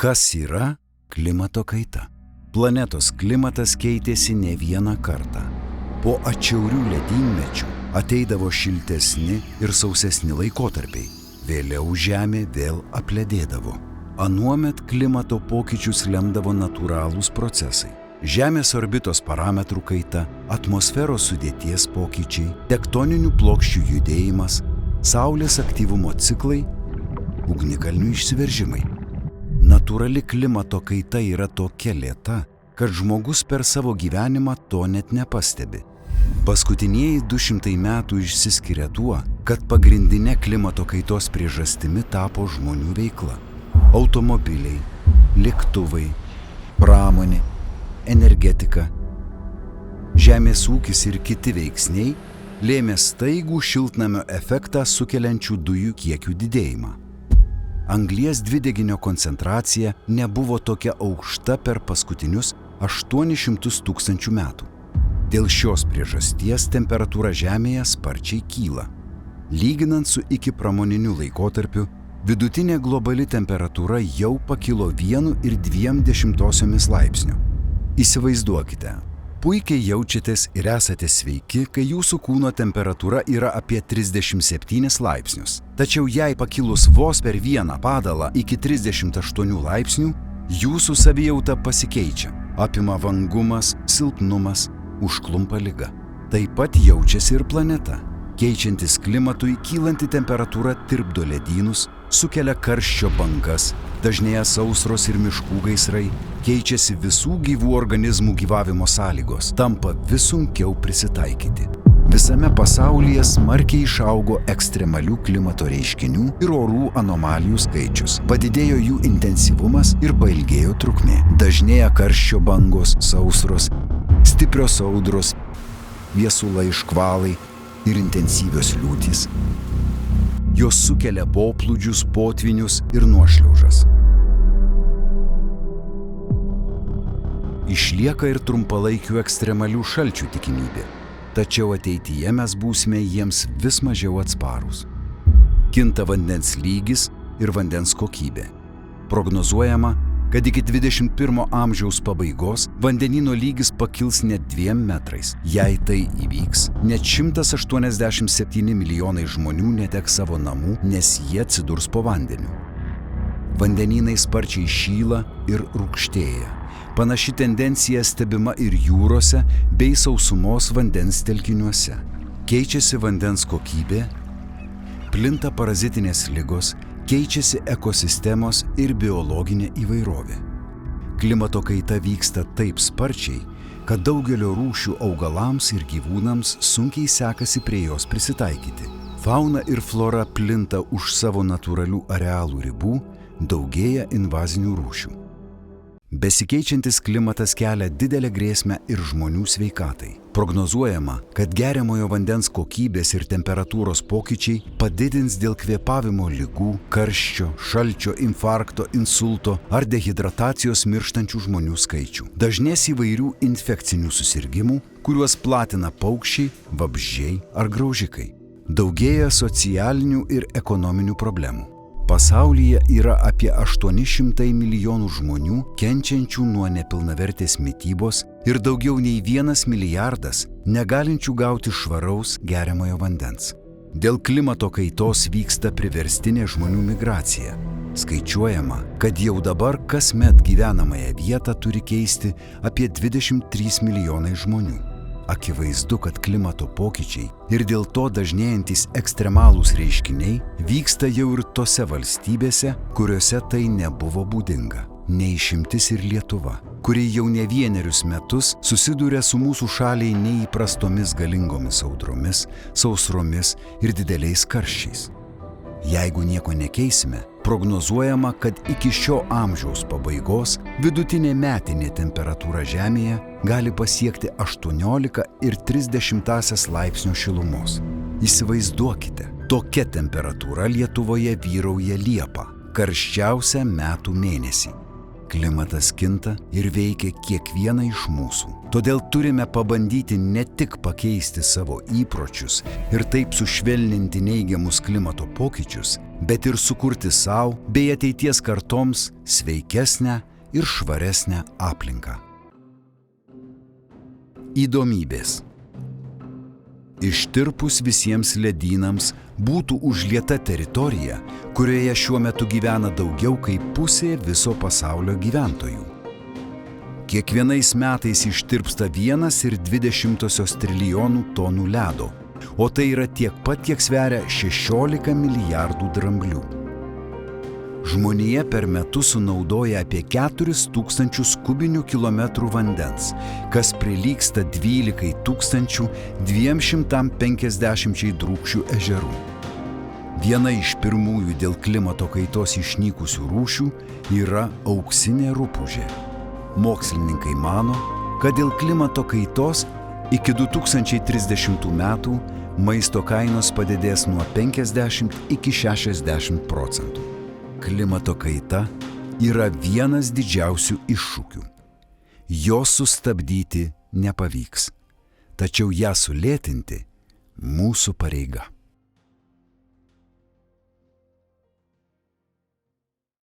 Kas yra klimato kaita? Planetos klimatas keitėsi ne vieną kartą. Po atšiaurių ledynmečių ateidavo šiltesni ir sausesni laikotarpiai. Vėliau Žemė vėl apledėdavo. Anuomet klimato pokyčius lemdavo natūralūs procesai. Žemės orbitos parametrų kaita, atmosferos sudėties pokyčiai, tektoninių plokščių judėjimas, Saulės aktyvumo ciklai, ugnikalnių išsiveržimai. Natūrali klimato kaita yra tokia lėta, kad žmogus per savo gyvenimą to net nepastebi. Paskutinieji 200 metų išsiskiria tuo, kad pagrindinė klimato kaitos priežastimi tapo žmonių veikla. Automobiliai, lėktuvai, pramonė, energetika, žemės ūkis ir kiti veiksniai lėmė staigų šiltnamio efektą sukeliančių dujų kiekių didėjimą. Anglies dvideginio koncentracija nebuvo tokia aukšta per paskutinius 800 000 metų. Dėl šios priežasties temperatūra Žemėje sparčiai kyla. Lyginant su ikipramoniniu laikotarpiu, vidutinė globali temperatūra jau pakilo 1,2 laipsnio. Įsivaizduokite, puikiai jaučiatės ir esate sveiki, kai jūsų kūno temperatūra yra apie 37 laipsnius. Tačiau jei pakilus vos per vieną padalą iki 38 laipsnių, jūsų savijauta pasikeičia. Apima vangumas, silpnumas, užklumpa liga. Taip pat jaučiasi ir planeta. Keičiantis klimatui, kylanti temperatūra tirpdo ledynus, sukelia karščio bangas, dažnėja sausros ir miškų gaisrai, keičiasi visų gyvų organizmų gyvavimo sąlygos, tampa vis sunkiau prisitaikyti. Visame pasaulyje smarkiai išaugo ekstremalių klimato reiškinių ir orų anomalijų skaičius, padidėjo jų intensyvumas ir pailgėjo trukmė. Dažnėja karščio bangos, sausros, stiprios audros, viesulai, škvalai ir intensyvios liūtys. Jos sukelia poplūdžius, potvinius ir nuošliaužas. Išlieka ir trumpalaikių ekstremalių šalčių tikimybė, tačiau ateityje mes būsime jiems vis mažiau atsparūs. Kinta vandens lygis ir vandens kokybė. Prognozuojama, kad iki 21 amžiaus pabaigos vandenyno lygis pakils net 2 metrais. Jei tai įvyks, net 187 milijonai žmonių neteks savo namų, nes jie atsidurs po vandeniu. Vandenynai sparčiai šyla ir rūgštėja. Panaši tendencija stebima ir jūrose bei sausumos vandens telkiniuose. Keičiasi vandens kokybė, plinta parazitinės ligos, keičiasi ekosistemos ir biologinė įvairovė. Klimato kaita vyksta taip sparčiai, kad daugelio rūšių augalams ir gyvūnams sunkiai sekasi prie jos prisitaikyti. Fauna ir flora plinta už savo natūralių arealų ribų, daugėja invazinių rūšių. Besikeičiantis klimatas kelia didelę grėsmę ir žmonių sveikatai. Prognozuojama, kad geriamojo vandens kokybės ir temperatūros pokyčiai padidins dėl kvėpavimo ligų, karščio, šalčio, infarkto, insulto ar dehidratacijos mirštančių žmonių skaičių. Dažnės įvairių infekcinių susirgimų, kuriuos platina paukščiai, vabzdžiai ar graužikai. Daugėja socialinių ir ekonominių problemų. Pasaulyje yra apie 800 milijonų žmonių kenčiančių nuo nepilnavertės mitybos ir daugiau nei 1 milijardas negalinčių gauti švaraus geriamojo vandens. Dėl klimato kaitos vyksta priverstinė žmonių migracija. Skaičiuojama, kad jau dabar kasmet gyvenamąją vietą turi keisti apie 23 milijonai žmonių. Akivaizdu, kad klimato pokyčiai ir dėl to dažnėjantys ekstremalūs reiškiniai vyksta jau ir tose valstybėse, kuriuose tai nebuvo būdinga. Ne išimtis ir Lietuva, kuri jau ne vienerius metus susiduria su mūsų šaliai neįprastomis galingomis audromis, sausromis ir dideliais karščiais. Jeigu nieko nekeisime, prognozuojama, kad iki šio amžiaus pabaigos vidutinė metinė temperatūra Žemėje gali pasiekti 18,3 laipsnio šilumos. Įsivaizduokite, tokia temperatūra Lietuvoje vyrauja Liepą, karščiausią metų mėnesį. Klimatas kinta ir veikia kiekvieną iš mūsų. Todėl turime pabandyti ne tik pakeisti savo įpročius ir taip sušvelninti neigiamus klimato pokyčius, bet ir sukurti savo bei ateities kartoms sveikesnę ir švaresnę aplinką. Įdomybės. Ištirpus visiems ledynams būtų užlieta teritorija, kurioje šiuo metu gyvena daugiau kaip pusė viso pasaulio gyventojų. Kiekvienais metais ištirpsta 1,2 trilijonų tonų ledo, o tai yra tiek pat, kiek sveria 16 milijardų dramblių. Žmonija per metus sunaudoja apie 4000 kubinių kilometrų vandens, kas prilygsta 12 250 drūkšių ežerų. Viena iš pirmųjų dėl klimato kaitos išnykusių rūšių yra auksinė rupūžė. Mokslininkai mano, kad dėl klimato kaitos iki 2030 metų maisto kainos padidės nuo 50 iki 60%. Klimato kaita yra vienas didžiausių iššūkių. Jos sustabdyti nepavyks, tačiau ją sulėtinti mūsų pareiga.